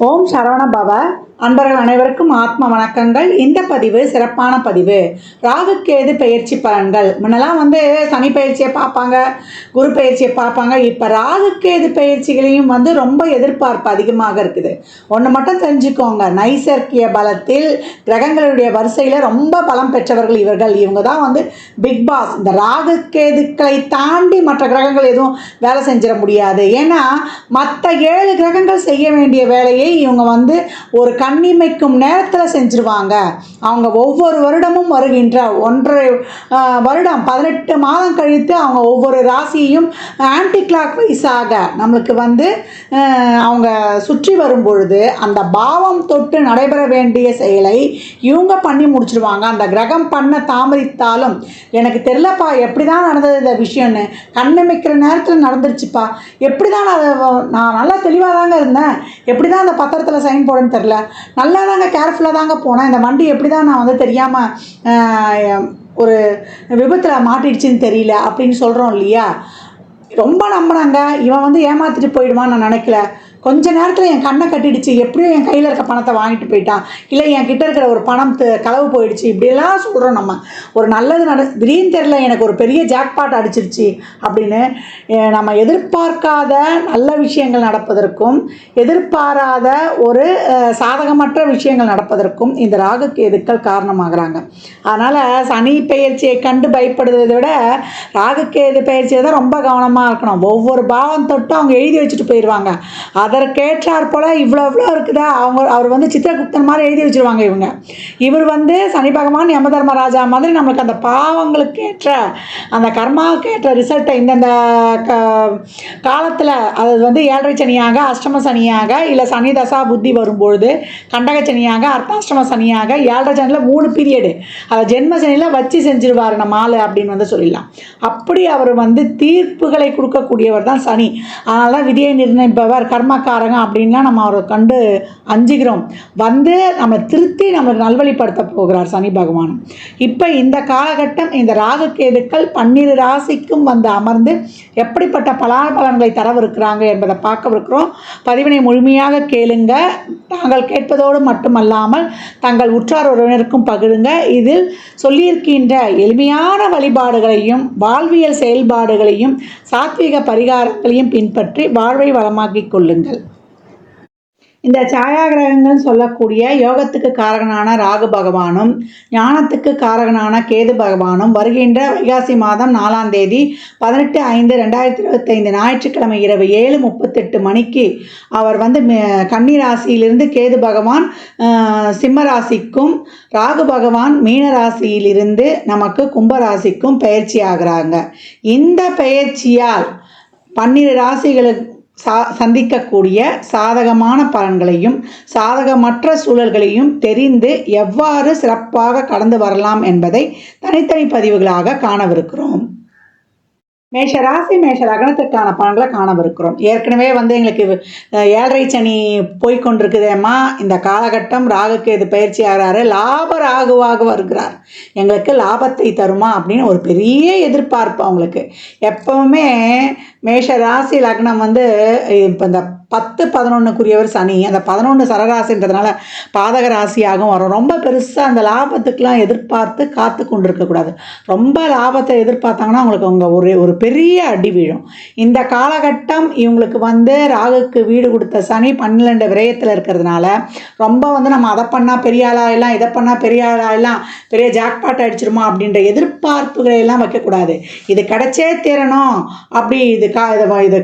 ஓம் சரவண பவ. அன்பர்கள் அனைவருக்கும் ஆத்ம வணக்கங்கள். இந்த பதிவு சிறப்பான பதிவு. ராகுக்கேது பயிற்சி பலன்கள். முன்னெல்லாம் சனி பயிற்சியை பார்ப்பாங்க, குரு பயிற்சியை பார்ப்பாங்க. இப்போ ராகுக்கேது பயிற்சிகளையும் ரொம்ப எதிர்பார்ப்பு அதிகமாக இருக்குது. ஒன்று மட்டும் தெரிஞ்சுக்கோங்க, நைசர்கிய பலத்தில் கிரகங்களுடைய வரிசையில் ரொம்ப பலம் பெற்றவர்கள் இவர்கள். இவங்க தான் பிக் பாஸ். இந்த ராகுக்கேதுக்களை தாண்டி மற்ற கிரகங்கள் எதுவும் வேலை செஞ்சிட முடியாது. ஏன்னா மற்ற 7 கிரகங்கள் செய்ய வேண்டிய வேலையை இவங்க ஒரு கண்ணிமைக்கும் நேரத்தில் செஞ்சுருவாங்க. அவங்க ஒவ்வொரு வருடமும் வருகின்ற 1.5 வருடம் 18 மாதம் கழித்து அவங்க ஒவ்வொரு ராசியையும் ஆன்டி கிளாக் வைஸாக நம்மளுக்கு அவங்க சுற்றி வரும் பொழுது அந்த பாவம் தொட்டு நடைபெற வேண்டிய செயலை இவங்க பண்ணி முடிச்சிருவாங்க. அந்த கிரகம் பண்ண தாமதித்தாலும் எனக்கு தெரியலப்பா எப்படி தான் நடந்தது இந்த விஷயம்னு, கண்ணிமைக்கிற நேரத்தில் நடந்துருச்சுப்பா, எப்படி தான் நான் நல்லா தெளிவாக தாங்க இருந்தேன், எப்படி தான் அந்த பத்திரத்தில் சைன் போடுன்னு தெரில, நல்லா தாங்க கேர்ஃபுல்லாக தாங்க போனேன், இந்த வண்டி எப்படி தான் நான் தெரியாமல் ஒரு விபத்தில் மாட்டிடுச்சின்னு தெரியல அப்படின்னு சொல்கிறோம் இல்லையா. ரொம்ப நம்பினாங்க, இவன் ஏமாற்றிட்டு போயிடுவான்னு நான் நினைக்கல. கொஞ்ச நேரத்தில் என் கண்ணை கட்டிடுச்சு, எப்படியும் என் கையில் இருக்க பணத்தை வாங்கிட்டு போயிட்டான், இல்லை என் கிட்ட இருக்கிற ஒரு பணம் களவு போயிடுச்சு, இப்படியெல்லாம் சொல்கிறோம். நம்ம ஒரு நல்லது திடீர்னு தெரில எனக்கு ஒரு பெரிய ஜாக்பாட் அடிச்சிருச்சு அப்படின்னு நம்ம எதிர்பார்க்காத நல்ல விஷயங்கள் நடப்பதற்கும் எதிர்பாராத ஒரு சாதகமற்ற விஷயங்கள் நடப்பதற்கும் இந்த ராகுக்கேதுக்கள் காரணமாகறாங்க. அதனால் சனி பயிற்சியை கண்டு பயப்படுவதை விட ராகுக்கேது பயிற்சியை தான் ரொம்ப கவனமாக இருக்கணும். ஒவ்வொரு பாவம் தொட்டும் அவங்க எழுதி வச்சுட்டு போயிடுவாங்க. அதற்கேற்றார் போல் இவ்வளோ இருக்குதா, அவர் சித்திரகுப்தன் மாதிரி எழுதி வச்சுருவாங்க. இவர் சனி பகவான் யமதர்மராஜா மாதிரி நம்மளுக்கு அந்த பாவங்களுக்கு ஏற்ற அந்த கர்மாவுக்கு ஏற்ற ரிசல்ட்டை இந்தந்த காலத்தில், அது 7.5 சனியாக, அஷ்டம சனியாக, இல்லை சனி தசா புத்தி வரும்பொழுது கண்டக சனியாக, அர்த்தாஷ்டம சனியாக, 7.5 சனியில் 3 பீரியடு, அதை ஜென்ம சனியில் வச்சு செஞ்சிருவார் நம்ம ஆள் அப்படின்னு சொல்லிடலாம். அப்படி அவர் தீர்ப்புகளை கொடுக்கக்கூடியவர் தான் சனி. அதனால தான் விதியை நிர்ணயிப்பவர், கர்ம காரங்க அப்படின்லாம் நம்ம அவரை கண்டு அஞ்சுகிறோம். நம்ம திருத்தி நம்மளுக்கு நல்வழிப்படுத்த போகிறார் சனி பகவானும். இப்போ இந்த காலகட்டம் இந்த ராகுக்கேதுக்கள் 12 ராசிக்கும் அமர்ந்து எப்படிப்பட்ட பலாபலன்களை தரவிருக்கிறாங்க என்பதை பார்க்கவிருக்கிறோம். பதிவினை முழுமையாக கேளுங்க. தாங்கள் கேட்பதோடு மட்டுமல்லாமல் தங்கள் உற்றார் உறவினருக்கும் பகிருங்க. இதில் சொல்லியிருக்கின்ற எளிமையான வழிபாடுகளையும் வாழ்வியல் செயல்பாடுகளையும் சாத்வீக பரிகாரங்களையும் பின்பற்றி வாழ்வை வளமாக்கிக் கொள்ளுங்கள். இந்த சாயாகிரகங்கள் சொல்லக்கூடிய யோகத்துக்கு காரகனான ராகு பகவானும் ஞானத்துக்கு காரகனான கேது பகவானும் வருகின்ற வைகாசி மாதம் 4ஆம் தேதி 18/5/2025 ஞாயிற்றுக்கிழமை இரவு 7:38 மணிக்கு அவர் கன்னி ராசியிலிருந்து கேது பகவான் சிம்ம ராசிக்கும், ராகு பகவான் மீன ராசியிலிருந்து நமக்கு கும்பராசிக்கும் பயிற்சி ஆகிறாங்க. இந்த பயிற்சியால் 12 ராசிகளுக்கு சந்திக்கக்கூடிய சாதகமான பலன்களையும் சாதகமற்ற சூழல்களையும் தெரிந்து எவ்வாறு சிறப்பாக கடந்து வரலாம் என்பதை தனித்தனி பதிவுகளாக காணவிருக்கிறோம். மேஷ ராசி மேஷ லக்னத்திற்கான பலன்களை காணவிருக்கிறோம். ஏற்கனவே எங்களுக்கு 7.5 சனி போய்கொண்டிருக்குதேம்மா, இந்த காலகட்டம் ராகுக்கேது பயிற்சி ஆகிறாரு, லாப ராகுவாக வருகிறார், எங்களுக்கு லாபத்தை தருமா அப்படின்னு ஒரு பெரிய எதிர்பார்ப்பு அவங்களுக்கு. எப்பவுமே மேஷ ராசி லக்னம் இப்போ இந்த 10-11க்குரியவர் சனி, அந்த 11 சரராசின்றதுனால பாதக ராசியாகவும் வரும். ரொம்ப பெருசாக அந்த லாபத்துக்கெலாம் எதிர்பார்த்து காத்து கொண்டு இருக்கக்கூடாது. ரொம்ப லாபத்தை எதிர்பார்த்தாங்கன்னா அவங்களுக்கு அவங்க ஒரு பெரிய அடி வீழும். இந்த காலகட்டம் இவங்களுக்கு ராகுக்கு வீடு கொடுத்த சனி 12 விரயத்தில் இருக்கிறதுனால ரொம்ப நம்ம அதை பண்ணால் பெரிய ஆளாகலாம், இதை பண்ணால் பெரிய ஆளாகலாம், பெரிய ஜாக்பாட் அடிச்சிருமா அப்படின்ற எதிர்பார்ப்புகளை எல்லாம் வைக்கக்கூடாது. இது கிடைச்சே தீரணும், அப்படி இது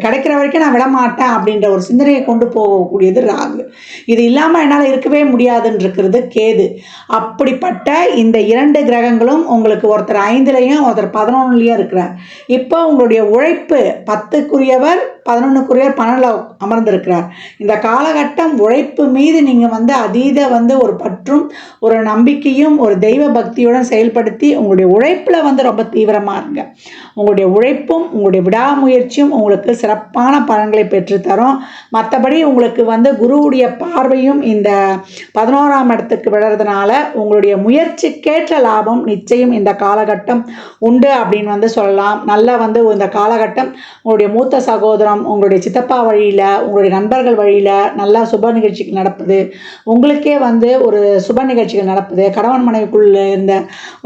கிடைக்கிற வரைக்கும் நான் விடமாட்டேன் அப்படின்ற ஒரு சிந்தனையை கொண்டு போகக்கூடியது ராகு. இது இல்லாமல் என்னால் இருக்கவே முடியாதுன்னு இருக்கிறது கேது. அப்படிப்பட்ட இந்த 2 கிரகங்களும் உங்களுக்கு ஒருத்தர் 5லையும் ஒருத்தர் 11லையும் இருக்கிறார். இப்போ உங்களுடைய உழைப்பு 10க்குரியவர் 11க்குரியவர் 12 அமர்ந்திருக்கிறார். இந்த காலகட்டம் உழைப்பு மீது நீங்கள் அதீத ஒரு பற்றும் ஒரு நம்பிக்கையும் ஒரு தெய்வ பக்தியுடன் செயல்படுத்தி உங்களுடைய உழைப்பில் ரொம்ப தீவிரமாக இருங்க. உங்களுடைய உழைப்பும் உங்களுடைய விடாமுயற்சியும் உங்களுக்கு சிறப்பான பலன்களை பெற்றுத்தரும். மற்றபடி உங்களுக்கு குருவுடைய பார்வையும் இந்த 11ஆம் இடத்துக்கு விடுறதுனால உங்களுடைய முயற்சிக்கேற்ற லாபம் நிச்சயம் இந்த காலகட்டம் உண்டு அப்படின்னு சொல்லலாம். நல்ல வந்து இந்த காலகட்டம் உங்களுடைய மூத்த சகோதரம், உங்களுடைய சித்தப்பா வழியில், உங்களுடைய நண்பர்கள் வழியில் நல்லா சுப நிகழ்ச்சிகள் நடப்புது. உங்களுக்கே வந்து ஒரு சுப நிகழ்ச்சிகள் நடப்புது. கணவன் மனைவிக்குள்ளே இருந்த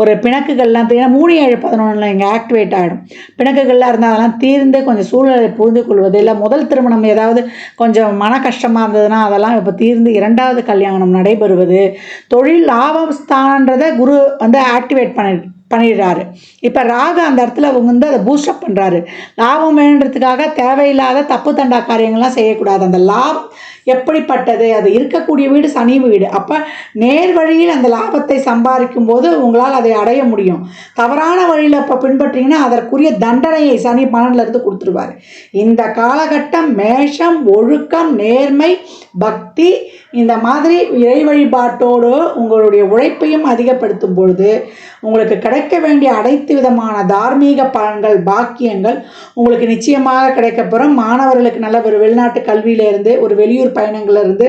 ஒரு பிணக்குகள்லாம் 3/7/11 இங்கே ஆக்டிவேட் ஆகிடும். பிணக்குகள்லாம் இருந்தால் அதெல்லாம் தீர்ந்து கொஞ்சம் சூழ்நிலை புரிந்து கொள்வது, இல்லை முதல் திருமணம் ஏதாவது கொஞ்சம் மன கஷ்டமாக இருந்ததுன்னா அதெல்லாம் இப்போ தீர்ந்து 2வது கல்யாணம் நடைபெறுவது, தொழில் லாபஸ்தானன்றதை குரு வந்து ஆக்டிவேட் பண்ணிடுறாரு. இப்போ ராகு அந்த இடத்துல அவங்க வந்து அதை பூஸ்டப் பண்ணுறாரு. லாபம் வேணுன்றதுக்காக தேவையில்லாத தப்பு தண்டா காரியங்கள்லாம் செய்யக்கூடாது. அந்த லாபம் எப்படிப்பட்டது, அது இருக்கக்கூடிய வீடு சனி வீடு. அப்போ நேர் வழியில் அந்த லாபத்தை சம்பாதிக்கும் போது உங்களால் அதை அடைய முடியும். தவறான வழியில் இப்போ பின்பற்றிங்கன்னா அதற்குரிய தண்டனையை சனி 12லேருந்து கொடுத்துருவார். இந்த காலகட்டம் மேஷம் ஒழுக்கம், நேர்மை, பக்தி, இந்த மாதிரி இறை வழிபாட்டோடு உங்களுடைய உழைப்பையும் அதிகப்படுத்தும் பொழுது உங்களுக்கு கிடைக்க வேண்டிய அனைத்து விதமான தார்மீக பலன்கள், பாக்கியங்கள் உங்களுக்கு நிச்சயமாக கிடைக்கப்பெறும். மாணவர்களுக்கு நல்ல ஒரு வெளிநாட்டு கல்வியிலேருந்து, ஒரு வெளியூர் பயணங்கள்லேருந்து,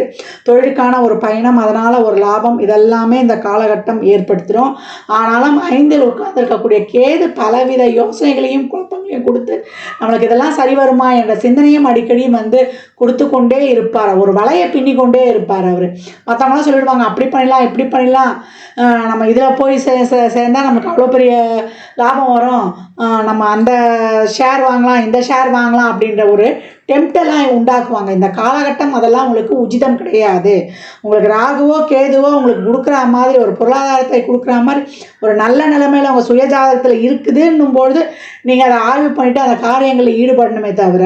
தொழிலுக்கான ஒரு பயணம், அதனால் ஒரு லாபம், இதெல்லாமே இந்த காலகட்டம் ஏற்படுத்திடும். ஆனாலும் 5ல் உட்கார்ந்துருக்கக்கூடிய கேது பலவித யோசனைகளையும் குழப்பங்களையும் கொடுத்து நம்மளுக்கு இதெல்லாம் சரி வருமா என்ற சிந்தனையும் அடிக்கடி வந்து கொடுத்து கொண்டே இருப்பார். ஒரு வலையை பின்னிக்கொண்டே இருப்பார் அவர். மற்றவங்களாம் சொல்லிடுவாங்க, அப்படி பண்ணிடலாம், இப்படி பண்ணிடலாம், நம்ம இதில் போய் சேர்ந்தால் நமக்கு அவ்வளோ பெரிய லாபம் வரும், நம்ம அந்த ஷேர் வாங்கலாம், இந்த ஷேர் வாங்கலாம் அப்படின்ற ஒரு டெம்ப்டெல்லாம் உண்டாக்குவாங்க. இந்த காலகட்டம் அதெல்லாம் உங்களுக்கு உச்சிதம் கிடையாது. உங்களுக்கு ராகுவோ கேதுவோ உங்களுக்கு கொடுக்குற மாதிரி, ஒரு பொருளாதாரத்தை கொடுக்குற மாதிரி ஒரு நல்ல நிலைமையில் உங்கள் சுயஜாதகத்தில் இருக்குதுன்னும்பொழுது நீங்கள் அதை ஆய்வு பண்ணிவிட்டு அந்த காரியங்களில் ஈடுபடணுமே தவிர,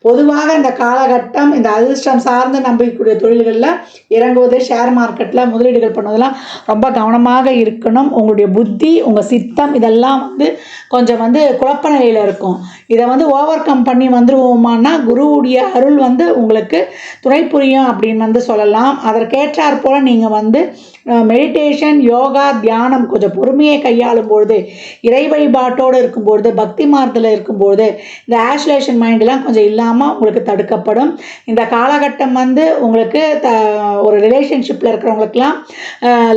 பொதுவாக இந்த காலகட்டம் இந்த அதிர்ஷ்டம் சார்ந்து நம்பக்கூடிய தொழில்களில் இறங்குவது, ஷேர் மார்க்கெட்டில் முதலீடுகள் பண்ணுவதெல்லாம் ரொம்ப கவனமாக இருக்கணும். உங்களுடைய புத்தி, உங்கள் சித்தம் இதெல்லாம் வந்து கொஞ்சம் வந்து குழப்ப நிலையில் இருக்கும். இதை வந்து ஓவர் கம் பண்ணி வந்துருவோமான்னா குருவுடைய அருள் வந்து உங்களுக்கு துணை புரியும் அப்படின்னு வந்து சொல்லலாம். அதற்கேற்றாற் போல் நீங்கள் வந்து மெடிடேஷன், யோகா, தியானம் கொஞ்சம் பொறுமையை கையாளும் பொழுது, இறை வழிபாட்டோடு இருக்கும்பொழுது, பக்தி மார்க்கத்தில் இருக்கும்பொழுது இந்த ஆஸ்லேஷன் மைண்டெலாம் கொஞ்சம் இல்லாமல் உங்களுக்கு தடுக்கப்படும். இந்த காலகட்டம் வந்து உங்களுக்கு ஒரு ரிலேஷன்ஷிப்பில் இருக்கிறவங்களுக்கெல்லாம்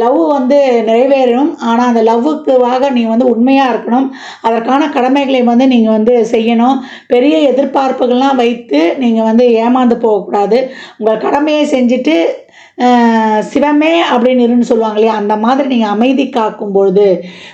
லவ் வந்து நிறைவேறணும். ஆனால் அந்த லவ்வுக்குவாக நீங்கள் வந்து உண்மையாக இருக்கணும். அதற்கான கடமைகளை வந்து நீங்கள் வந்து செய்யணும். பெரிய எதிர்பார்ப்புகள்லாம் வைத்து நீங்கள் வந்து ஏமாந்து போகக்கூடாது. உங்கள் கடமையை செஞ்சுட்டு சிவமே அப்படின்னு இருன்னு சொல்லுவாங்க இல்லையா, அந்த மாதிரி நீங்கள் அமைதி காக்கும்பொழுது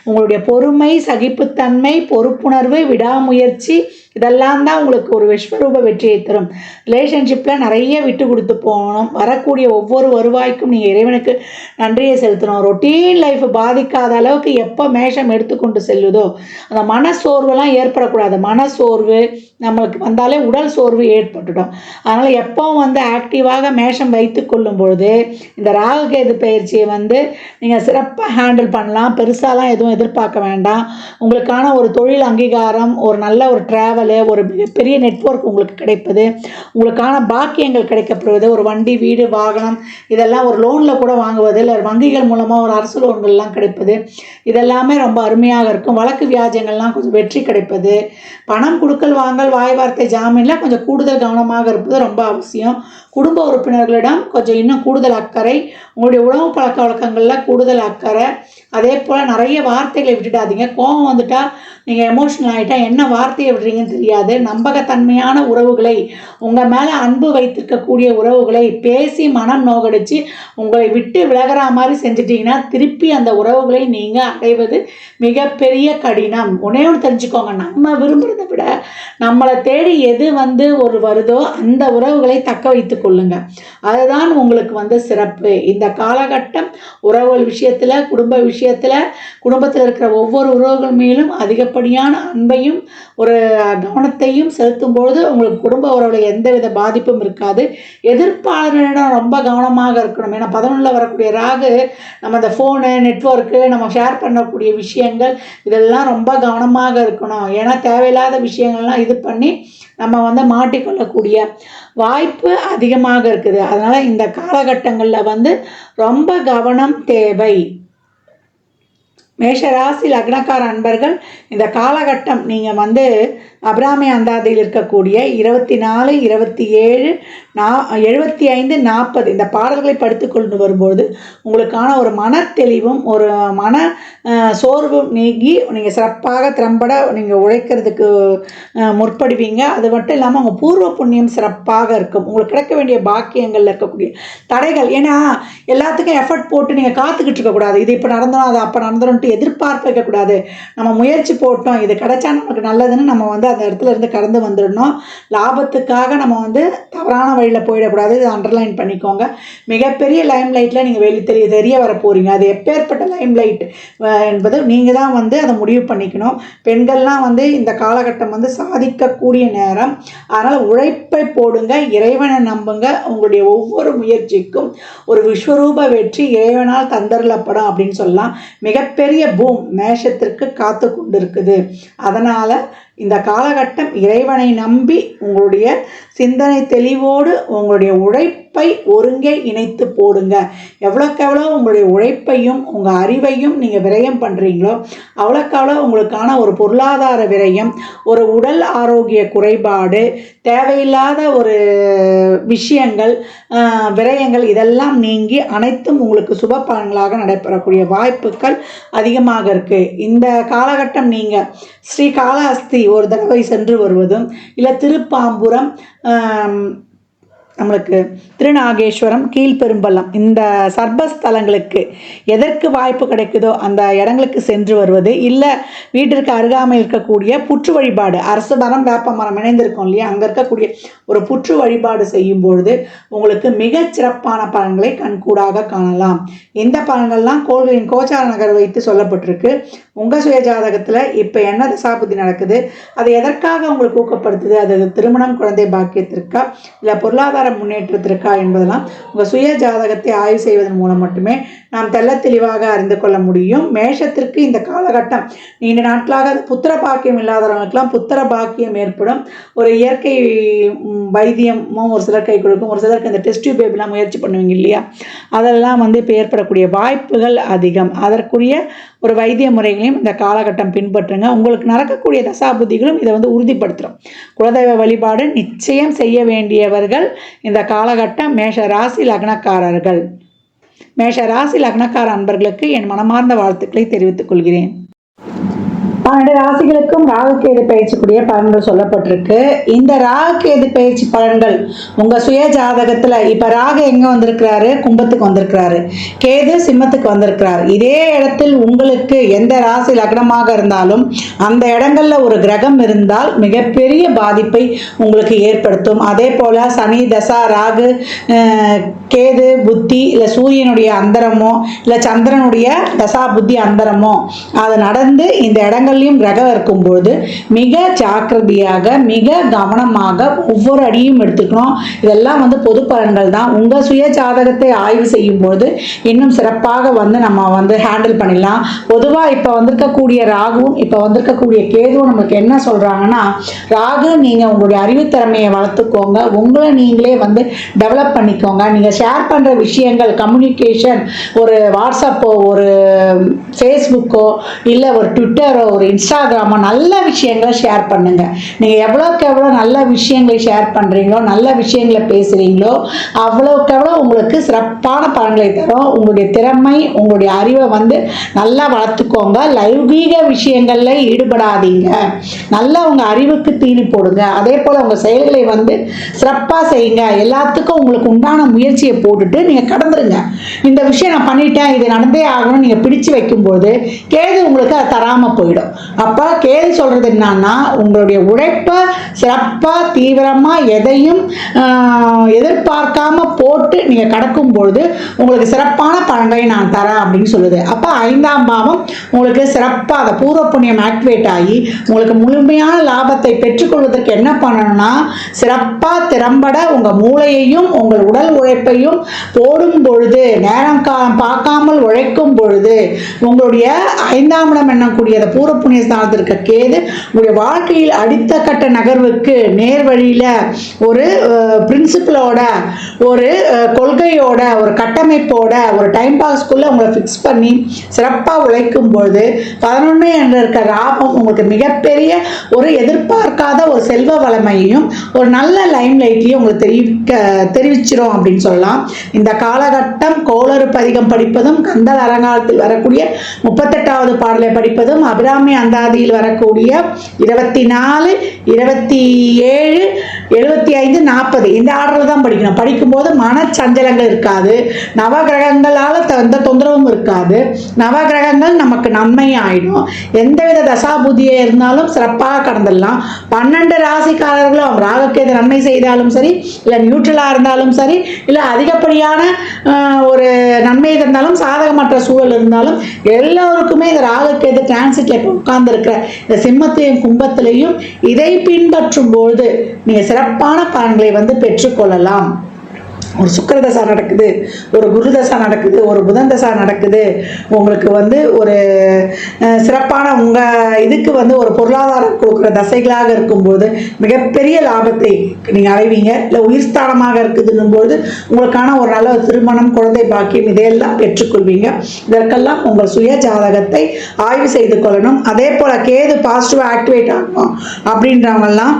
உங்களுடைய பொறுமை, சகிப்புத்தன்மை, பொறுப்புணர்வு, விடாமுயற்சி இதெல்லாம் தான் உங்களுக்கு ஒரு விஸ்வரூப வெற்றியை தரும். ரிலேஷன்ஷிப்பில் நிறைய விட்டு கொடுத்து போகணும். வரக்கூடிய ஒவ்வொரு வருவாய்க்கும் நீங்கள் இறைவனுக்கு நன்றியை செலுத்தணும். ரொட்டீன் லைஃப் பாதிக்காத அளவுக்கு எப்போ மேஷம் எடுத்துக்கொண்டு செல்லுதோ அந்த மனசோர்வெல்லாம் ஏற்படக்கூடாது. மனசோர்வு நம்மளுக்கு வந்தாலே உடல் சோர்வு ஏற்பட்டுடும். அதனால் எப்போவும் வந்து ஆக்டிவாக மேஷம் வைத்து கொள்ளும் பொழுது இந்த ராகுகேது பயிற்சியை வந்து நீங்கள் சிறப்பாக ஹேண்டில் பண்ணலாம். பெருசாலாம் எதுவும் எதிர்பார்க்க வேண்டாம். உங்களுக்கான ஒரு தொழில் அங்கீகாரம், ஒரு நல்ல ஒரு ட்ராவல், ஒரு மிகப்பெரிய நெட்வொர்க் உங்களுக்கு கிடைப்பது, உங்களுக்கான பாக்கியங்கள் கிடைக்கப்படுவது, ஒரு வண்டி, வீடு, வாகனம் இதெல்லாம் ஒரு லோனில் கூட வாங்குவது, இல்லை வங்கிகள் மூலமாக ஒரு அரசு லோன்கள்லாம் கிடைப்பது, இதெல்லாமே ரொம்ப அருமையாக இருக்கும். வழக்கு வியாஜங்கள்லாம் கொஞ்சம் வெற்றி கிடைப்பது, பணம் கொடுக்கல் வாங்கல், வாய் வார்த்தை ஜாமீனில் கொஞ்சம் கூடுதல் கவனமாக இருப்பது ரொம்ப அவசியம். குடும்ப உறுப்பினர்களிடம் கொஞ்சம் இன்னும் கூடுதல் அக்கறை, உங்களுடைய உணவு பழக்க வழக்கங்களில் கூடுதல் அக்கறை. அதே போல் நிறைய வார்த்தைகளை விட்டுடாதீங்க. கோபம் வந்துட்டால் நீங்கள் எமோஷனல் ஆகிட்டால் என்ன வார்த்தையை விடுறீங்கன்னு தெரியாது. நம்பகத்தன்மையான உறவுகளை, உங்கள் மேலே அன்பு வைத்திருக்கக்கூடிய உறவுகளை பேசி மனம் நோகடிச்சு உங்களை விட்டு விலகிற மாதிரி செஞ்சிட்டிங்கன்னா திருப்பி அந்த உறவுகளை நீங்கள் அடைவது மிகப்பெரிய கடினம். ஒன்றே தெரிஞ்சுக்கோங்க, நம்ம விரும்புகிறத விட நம்மளை தேடி எது வந்து ஒரு வருதோ அந்த உறவுகளை தக்க வைத்து கொள்ளுங்க. அதுதான் உங்களுக்கு வந்து சிறப்பு. இந்த காலகட்டம் உறவுகள் விஷயத்தில், குடும்ப விஷயத்தில், குடும்பத்தில் இருக்கிற ஒவ்வொரு உறவுகள் மேலும் அதிகப்படியான அன்பையும் ஒரு கவனத்தையும் செலுத்தும் பொழுது உங்களுக்கு குடும்ப உறவுகளில் எந்தவித பாதிப்பும் இருக்காது. எதிர்ப்பாளர்களிடம் ரொம்ப கவனமாக இருக்கணும். ஏன்னா 11ல் வரக்கூடிய ராகு நம்ம அந்த ஃபோனு, நெட்வொர்க்கு, நம்ம ஷேர் பண்ணக்கூடிய விஷயங்கள் இதெல்லாம் ரொம்ப கவனமாக இருக்கணும். ஏன்னா தேவையில்லாத விஷயங்கள்லாம் இது பண்ணி நம்ம வந்து மாட்டிக்கொள்ளக்கூடிய வாய்ப்பு அதிகமாக இருக்குது. அதனால் இந்த காலகட்டங்களில் வந்து ரொம்ப கவனம் தேவை. மேஷராசி லக்னக்கார அன்பர்கள் இந்த காலகட்டம் நீங்கள் வந்து அபிராமி அந்தாதியில் இருக்கக்கூடிய 24, 27, 75, 40 இந்த பாடல்களை படித்து கொண்டு வரும்போது உங்களுக்கான ஒரு மன தெளிவும் ஒரு மன சோர்வும் நீங்கி நீங்கள் சிறப்பாக திறம்பட நீங்கள் உழைக்கிறதுக்கு முற்படுவீங்க. அது மட்டும் இல்லாமல் உங்கள் பூர்வ புண்ணியம் சிறப்பாக இருக்கும். உங்களுக்கு கிடைக்க வேண்டிய பாக்கியங்களில் இருக்கக்கூடிய தடைகள், ஏன்னா எல்லாத்துக்கும் எஃபர்ட் போட்டு நீங்கள் காத்துக்கிட்டு இருக்கக்கூடாது. இது இப்போ நடந்தோம் அது அப்போ நடந்துடும்ட்டு எதிர்பார்ப்பு வைக்கக்கூடாது. நம்ம முயற்சி போட்டோம் இது கிடைச்சா நமக்கு நல்லதுன்னு நம்ம வந்து அந்த இடத்துல இருந்து கடந்து வந்துடணும். லாபத்துக்காக நம்ம வந்து தவறான வழியில் போயிடக்கூடாது. இதை அண்டர்லைன் பண்ணிக்கோங்க. மிகப்பெரிய லைம் லைட்டில் நீங்கள் தெரிய வர போகிறீங்க. அது எப்பேற்பட்ட லைம் லைட் என்பது நீங்கள் தான் வந்து அதை முடிவு பண்ணிக்கணும். பெண்கள்லாம் வந்து இந்த காலகட்டம் வந்து சாதிக்கக்கூடிய நேரம். அதனால் உழைப்பை போடுங்க, இறைவனை நம்புங்க. உங்களுடைய ஒவ்வொரு முயற்சிக்கும் ஒரு விஸ்வரூப வெற்றி இறைவனால் தந்தரப்படும் அப்படின்னு சொல்லலாம். மிகப்பெரிய பூம் மேஷத்திற்கு காத்து கொண்டு இருக்குது. அதனால் இந்த காலகட்டம் இறைவனை நம்பி உங்களுடைய சிந்தனை தெளிவோடு உங்களுடைய உழைப்பை ஒருங்கே இணைத்து போடுங்க. எவ்வளோக்கு எவ்வளோ உங்களுடைய உழைப்பையும் உங்கள் அறிவையும் நீங்கள் விரயம் பண்ணுறீங்களோ அவ்வளோக்கு அவ்வளோ உங்களுக்கான ஒரு பொருளாதார விரயம், ஒரு உடல் ஆரோக்கிய குறைபாடு, தேவையில்லாத ஒரு விஷயங்கள், விரயங்கள் இதெல்லாம் நீங்கி அனைத்தும் உங்களுக்கு சுப பலன்களாக நடைபெறக்கூடிய வாய்ப்புகள் அதிகமாக இருக்குது. இந்த காலகட்டம் நீங்கள் ஸ்ரீகாளஹஸ்தி ஒரு தடவை சென்று வருவதும், இல்லை திருப்பாம்புரம், நம்மளுக்கு திருநாகேஸ்வரம், கீழ்பெரும்பள்ளம் இந்த சர்பஸ்தலங்களுக்கு எதற்கு வாய்ப்பு கிடைக்குதோ அந்த இடங்களுக்கு சென்று வருவது, இல்லை வீட்டிற்கு அருகாமையில் இருக்கக்கூடிய புற்று வழிபாடு, அரசு மரம் வேப்ப மரம் இணைந்திருக்கும் இல்லையா, அங்கே இருக்கக்கூடிய ஒரு புற்று வழிபாடு செய்யும் பொழுது உங்களுக்கு மிகச்சிறப்பான பலன்களை கண்கூடாக காணலாம். இந்த பலன்கள்லாம் கோள்களின் கோச்சார நகர் வைத்து சொல்லப்பட்டிருக்கு. உங்கள் சுய ஜாதகத்தில் இப்போ என்ன தசாபுத்தி நடக்குது, அது எதற்காக உங்களுக்கு ஊக்கப்படுத்துது, அது திருமணம், குழந்தை பாக்கியத்திற்கா, இல்லை பொருளாதார முன்னேற்றத்திற்கா என்பதெல்லாம் உங்கள் சுய ஜாதகத்தை ஆய்வு செய்வதன் மூலம் மட்டுமே நாம் தெள்ள தெளிவாக அறிந்து கொள்ள முடியும். மேஷத்திற்கு இந்த காலகட்டம் நீண்ட நாட்களாக புத்திர பாக்கியம் இல்லாதவர்களுக்கெல்லாம் புத்திர பாக்கியம் ஏற்படும். ஒரு இயற்கை வைத்தியமும் ஒரு சிலர் கை கொடுக்கும். ஒரு சிலருக்கு இந்த டெஸ்ட் டியூப் பேபிலாம் முயற்சி பண்ணுவீங்க இல்லையா, அதெல்லாம் வந்து இப்போ ஏற்படக்கூடிய வாய்ப்புகள் அதிகம். அதற்குரிய ஒரு வைத்திய முறைகளையும் இந்த காலகட்டம் பின்பற்றுங்க. உங்களுக்கு நடக்கக்கூடிய தசாபுத்திகளும் இதை வந்து உறுதிப்படுத்துகிறோம். குலதெய்வ வழிபாடு நிச்சயம் செய்ய வேண்டியவர்கள் இந்த காலகட்டம் மேஷ ராசி லக்னக்காரர்கள். மேஷ ராசி லக்னக்கார அன்பர்களுக்கு என் மனமார்ந்த வாழ்த்துக்களை தெரிவித்துக் கொள்கிறேன். 12 ராசிகளுக்கும் ராகுகேது பயிற்சிக்குரிய பலன்கள் சொல்லப்பட்டிருக்கு. இந்த ராகுகேது பயிற்சி பலன்கள் உங்கள் சுய ஜாதகத்தில் இப்போ ராகு எங்கே வந்திருக்கிறாரு, கும்பத்துக்கு வந்திருக்கிறாரு, கேது சிம்மத்துக்கு வந்திருக்கிறார். இதே இடத்தில் உங்களுக்கு எந்த ராசி லக்னமாக இருந்தாலும் அந்த இடங்களில் ஒரு கிரகம் இருந்தால் மிகப்பெரிய பாதிப்பை உங்களுக்கு ஏற்படுத்தும். அதே போல் சனி தசா ராகு கேது புத்தி, இல்லை சூரியனுடைய அந்தரமோ இல்லை சந்திரனுடைய தசா புத்தி அந்தரமோ அது நடந்து இந்த இடங்கள் கிரகம் இருக்கும்போது மிக ஜாக்கிரதையாக மிக கவனமாக ஒவ்வொரு அடியும் எடுத்துக்கணும். இதெல்லாம் வந்து பொது பலன்கள் தான். உங்கள் சுய ஜாதகத்தை ஆய்வு செய்யும் போது இன்னும் சிறப்பாக வந்து நம்ம வந்து ஹேண்டில் பண்ணிடலாம். பொதுவாக இப்போ வந்திருக்கக்கூடிய ராகுவும் இப்போ வந்திருக்கக்கூடிய கேதுவும் நமக்கு என்ன சொல்கிறாங்கன்னா, ராகு நீங்கள் உங்களுடைய அறிவுத்திறமையை வளர்த்துக்கோங்க, உங்களை நீங்களே வந்து டெவலப் பண்ணிக்கோங்க. நீங்கள் ஷேர் பண்ணுற விஷயங்கள் கம்யூனிகேஷன், ஒரு வாட்ஸ்அப்போ ஒரு ஃபேஸ்புக்கோ இல்லை ஒரு ட்விட்டரோ ஒரு இன்ஸ்டாகிராமோ நல்ல விஷயங்களை ஷேர் பண்ணுங்கள். நீங்கள் எவ்வளோக்கு எவ்வளோ நல்ல விஷயங்களை ஷேர் பண்ணுறீங்களோ, நல்ல விஷயங்களை பேசுகிறீங்களோ அவ்வளோக்கு எவ்வளோ உங்களுக்கு சிறப்பான பலன்களை தரும். உங்களுடைய திறமை உங்களுடைய அறிவை வந்து நல்லா வளர்த்துக்கோங்க. லௌகீக விஷயங்களில் ஈடுபடாதீங்க. நல்லா உங்கள் அறிவுக்கு தீனி போடுங்க. அதே போல் உங்கள் செயல்களை வந்து சிறப்பாக செய்யுங்க. எல்லாத்துக்கும் உங்களுக்கு உண்டான முயற்சியை போட்டுட்டு நீங்கள் கடந்துருங்க. இந்த விஷயம் நான் பண்ணிட்டேன், இது நடந்தே ஆகணும்னு நீங்கள் பிடிச்சு வைக்கும்போது கேது உங்களுக்கு அதை தராமல் போயிடும். அப்போ கேது சொல்கிறது என்னன்னா, உங்களுடைய உழைப்பை சிறப்பாக தீவிரமாக எதையும் எதிர்பார்க்காம போட்டு நீங்கள் கடக்கும் பொழுது உங்களுக்கு சிறப்பான பலன்களை நான் தரேன் அப்படின்னு சொல்லுது. அப்போ 5ஆம் பாவம் உங்களுக்கு சிறப்பாக அந்த பூர்வ புண்ணியம் ஆக்டிவேட் ஆகி உங்களுக்கு முழுமையான லாபத்தை பெற்றுக்கொள்வதற்கு என்ன பண்ணணும்னா, சிறப்பாக திறம்பட உங்கள் மூளையையும் உங்கள் உடல் உழைப்பையும் போடும் பொழுது, நேரம் காலம் பார்க்காமல் உழைக்கும் பொழுது உங்களுடைய 5ஆம் இடம் என்னக்கூடியதை பூர்வ புண்ணிய ஸ்தானத்தில் இருக்க கேது உங்களுடைய வாழ்க்கையில் அடுத்த கட்ட நகர்வுக்கு நேர் வழியில் ஒரு பிரின்சிபலோட, ஒரு கொள்கையோட, ஒரு கட்டமைப்போட, ஒரு டைம் பாஸ்க்குள்ளே உங்களை ஃபிக்ஸ் பண்ணி சிறப்பாக உழைக்கும் பொழுது 11 என்ற இருக்க ராகம் உங்களுக்கு மிகப்பெரிய ஒரு எதிர்பார்க்காத ஒரு செல்வ வளமையையும் ஒரு நல்ல லைம் லைட்லையும் உங்களுக்கு தெரிவிச்சிரும் அப்படின்னு சொல்லலாம். இந்த காலகட்டம் கோளறு பதிகம் படிப்பதும், கந்தல் அரங்காலத்தில் வரக்கூடிய 38வது பாடலை படிப்பதும், அபிராமி அந்தாதியில் வரக்கூடிய 24, 27, 75, 40 இந்த ஆர்டரில் தான் படிக்கணும். படிக்கும்போது மனச்சஞ்சலங்கள் இருக்காது, நவகிரகங்களால் எந்த தொந்தரவும் இருக்காது, நவகிரகங்கள் நமக்கு நன்மை ஆயிடும். எந்தவித தசாபுதியே இருந்தாலும் சிறப்பாக கடந்துடலாம். 12 ராசிக்காரர்களும் ராகுக்கேது நன்மை செய்தாலும் சரி, இல்லை நியூட்ரலாக இருந்தாலும் சரி, இல்லை அதிகப்படியான ஒரு நன்மை இருந்தாலும், சாதகமற்ற சூழல் இருந்தாலும், எல்லோருக்குமே இந்த ராகுக்கேது டிரான்சிட்ல உட்கார்ந்து இருக்கிற இந்த சிம்மத்தையும் கும்பத்திலையும் இதை பின்பற்றும் போது நீங்கள் சிறப்பான பலன்களை பெற்றுக்கொள்ளலாம். ஒரு சுக்கிர தசா நடக்குது, ஒரு குரு தசா நடக்குது, ஒரு புதன் தசா நடக்குது, உங்களுக்கு ஒரு சிறப்பான உங்கள் இதுக்கு ஒரு பொருளாதாரம் கொடுக்குற தசைகளாக இருக்கும்போது மிகப்பெரிய லாபத்தை நீங்கள் அடைவீங்க. இல்லை உயிர் ஸ்தானமாக இருக்குதுன்னும் போது உங்களுக்கான ஒரு நல்ல திருமணம், குழந்தை பாக்கியம் இதையெல்லாம் பெற்றுக்கொள்வீங்க. இதற்கெல்லாம் உங்கள் சுய ஜாதகத்தை ஆய்வு செய்து கொள்ளணும். அதே போல் கேது பாசிட்டிவாக ஆக்டிவேட் ஆகணும் அப்படின்றவங்கெல்லாம்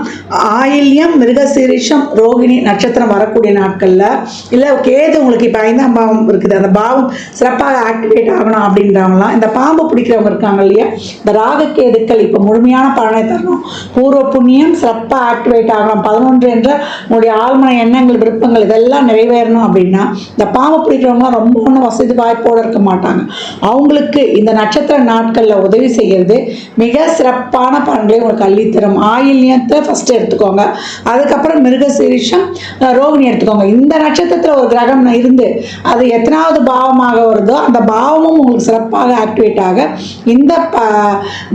ஆயில்யம், மிருகசீரிஷம், ரோகிணி நட்சத்திரம் வரக்கூடிய நாட்களில், இல்லை கேது உங்களுக்கு இப்போ 5ஆம் பாவம் இருக்குது, அந்த பாவம் சிறப்பாக ஆக்டிவேட் ஆகணும் அப்படின்றவங்களாம், இந்த பாம்பு பிடிக்கிறவங்க இருக்காங்க இல்லையா, இந்த ராகுக்கேதுக்கள் இப்போ முழுமையான பலனை தரணும். பூர்வ புண்ணியம் சிறப்பாக ஆக்டிவேட் ஆகணும். 11 என்ற உங்களுடைய ஆழ்மன எண்ணங்கள், விருப்பங்கள் இதெல்லாம் நிறைவேறணும் அப்படின்னா இந்த பாம்பு பிடிக்கிறவங்களாம் ரொம்ப ஒன்றும் வசதி வாய்ப்போடு இருக்க மாட்டாங்க. அவங்களுக்கு இந்த நட்சத்திர நாட்களில் உதவி செய்கிறது மிக சிறப்பான பலன்களை உங்களுக்கு அள்ளித்தரும். ஆயில்யத்தை ஃபஸ்ட்டு எடுத்துக்கோங்க, அதுக்கப்புறம் மிருகசீரிஷம், ரோகிணி எடுத்துக்கோங்க. இந்த நட்சத்திரத்தில் ஒரு கிரகம் இருந்து அது எத்தனாவது பாவமாக வருதோ அந்த பாவமும் உங்களுக்கு சிறப்பாக ஆக்டிவேட் ஆக இந்த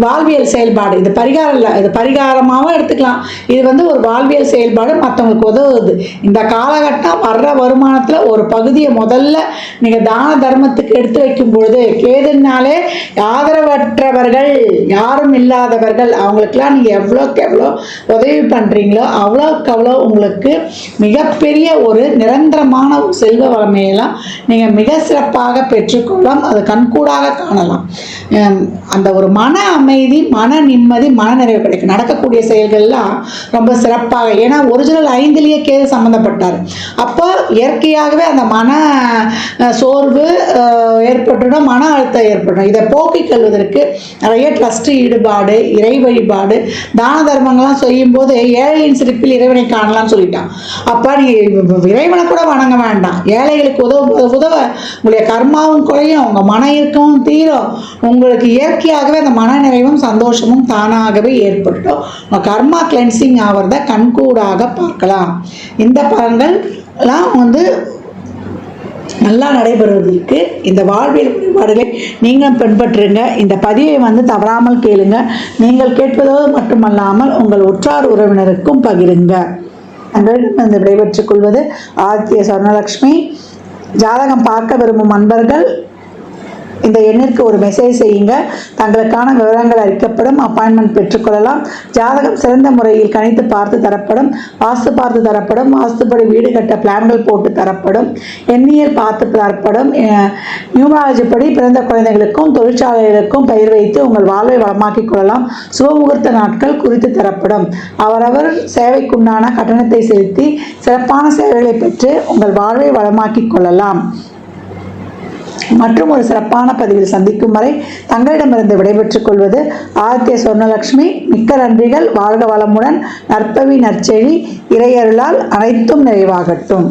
வாழ்வியல் செயல்பாடு, இது பரிகாரம் இல்லை, இது பரிகாரமாகவும் எடுத்துக்கலாம். இது ஒரு வாழ்வியல் செயல்பாடு, மற்றவங்களுக்கு உதவுது. இந்த காலகட்டம் வர்ற வருமானத்தில் ஒரு பகுதியை முதல்ல நீங்கள் தான தர்மத்துக்கு எடுத்து வைக்கும் பொழுது, கேதுனாலே ஆதரவற்றவர்கள், யாரும் இல்லாதவர்கள், அவங்களுக்கெல்லாம் நீங்கள் எவ்வளோக்கு எவ்வளோ உதவி பண்ணுறீங்களோ அவ்வளோக்கு அவ்வளோ உங்களுக்கு மிகப்பெரிய ஒரு நிரந்தரமான செல்வ வளமையெல்லாம் நீங்கள் மிக சிறப்பாக பெற்றுக்கொள்ளலாம். அது கண்கூடாக காணலாம். அந்த ஒரு மன அமைதி, மன நிம்மதி, மன நிறைவு கிடைக்கும். நடக்கக்கூடிய செயல்கள்லாம் ரொம்ப சிறப்பாக, ஏன்னா ஒரிஜினல் 5லேயே கேது சம்மந்தப்பட்டார். அப்போ இயற்கையாகவே அந்த மன சோர்வு ஏற்பட்டுடும், மன அழுத்தம் ஏற்படும். இதை போக்கிக் கொள்வதற்கு நிறைய ட்ரஸ்ட் ஈடுபாடு, இறை வழிபாடு, தான தர்மங்கள்லாம் செய்யும்போது ஏழையின் சிரிப்பில் இறைவனை காணலாம்னு சொல்லிட்டான். அப்போ நீங்கள் இறைவனை கூட வணங்க வேண்டாம், ஏழைகளுக்கு உதவ உங்களுடைய கர்மாவும் குறையும், உங்கள் மன இறுக்கமும் தீரும், உங்களுக்கு இயற்கையாகவே அந்த மன நிறைவும் சந்தோஷமும் தானாகவே ஏற்பட்டுடும். உங்கள் கர்மா கிளென்சிங் ஆகிறத கண்கூடாக பார்க்கலாம். இந்த பலன்கள்லாம் நல்லா நடைபெறுவதற்கு இந்த வாழ்வியல் வழிபாடுகளை நீங்களும் பின்பற்றுங்க. இந்த பதிவை தவறாமல் கேளுங்க. நீங்கள் கேட்பதோடு மட்டுமல்லாமல் உங்கள் உற்றார் உறவினருக்கும் பகிருங்க. அங்களிடம் விடைபெற்றுக் கொள்வது ஆதித்ய சொர்ணலக்ஷ்மி. ஜாதகம் பார்க்க விரும்பும் அன்பர்கள் இந்த எண்ணிற்கு ஒரு மெசேஜ் செய்யுங்க. தங்களுக்கான விவரங்கள் அளிக்கப்படும், அப்பாயின்மெண்ட் பெற்றுக்கொள்ளலாம். ஜாதகம் சிறந்த முறையில் கணித்து பார்த்து தரப்படும், வாஸ்து பார்த்து தரப்படும், வாஸ்துப்படி வீடு கட்ட பிளான்கள் போட்டு தரப்படும், எண்ணியல் பார்த்து தரப்படும். நியூமராலஜி படி பிறந்த குழந்தைகளுக்கும் தொழிற்சாலைகளுக்கும் பெயர் வைத்து உங்கள் வாழ்வை வளமாக்கிக் கொள்ளலாம். சுபமுகூர்த்த நாட்கள் குறித்து தரப்படும். அவரவர் சேவைக்குண்டான கட்டணத்தை செலுத்தி சிறப்பான சேவைகளை பெற்று உங்கள் வாழ்வை வளமாக்கிக் கொள்ளலாம். மற்றும் ஒரு சிறப்பான பதிவில் சந்திக்கும் வரை தங்களிடமிருந்து விடைபெற்றுக் கொள்வது ஆதித்ய சொர்ணலக்ஷ்மி. மிக்க நன்றிகள். வாழ்க வளமுடன். நற்பவி நற்செழி. இறையருளால் அனைத்தும் நிறைவாகட்டும்.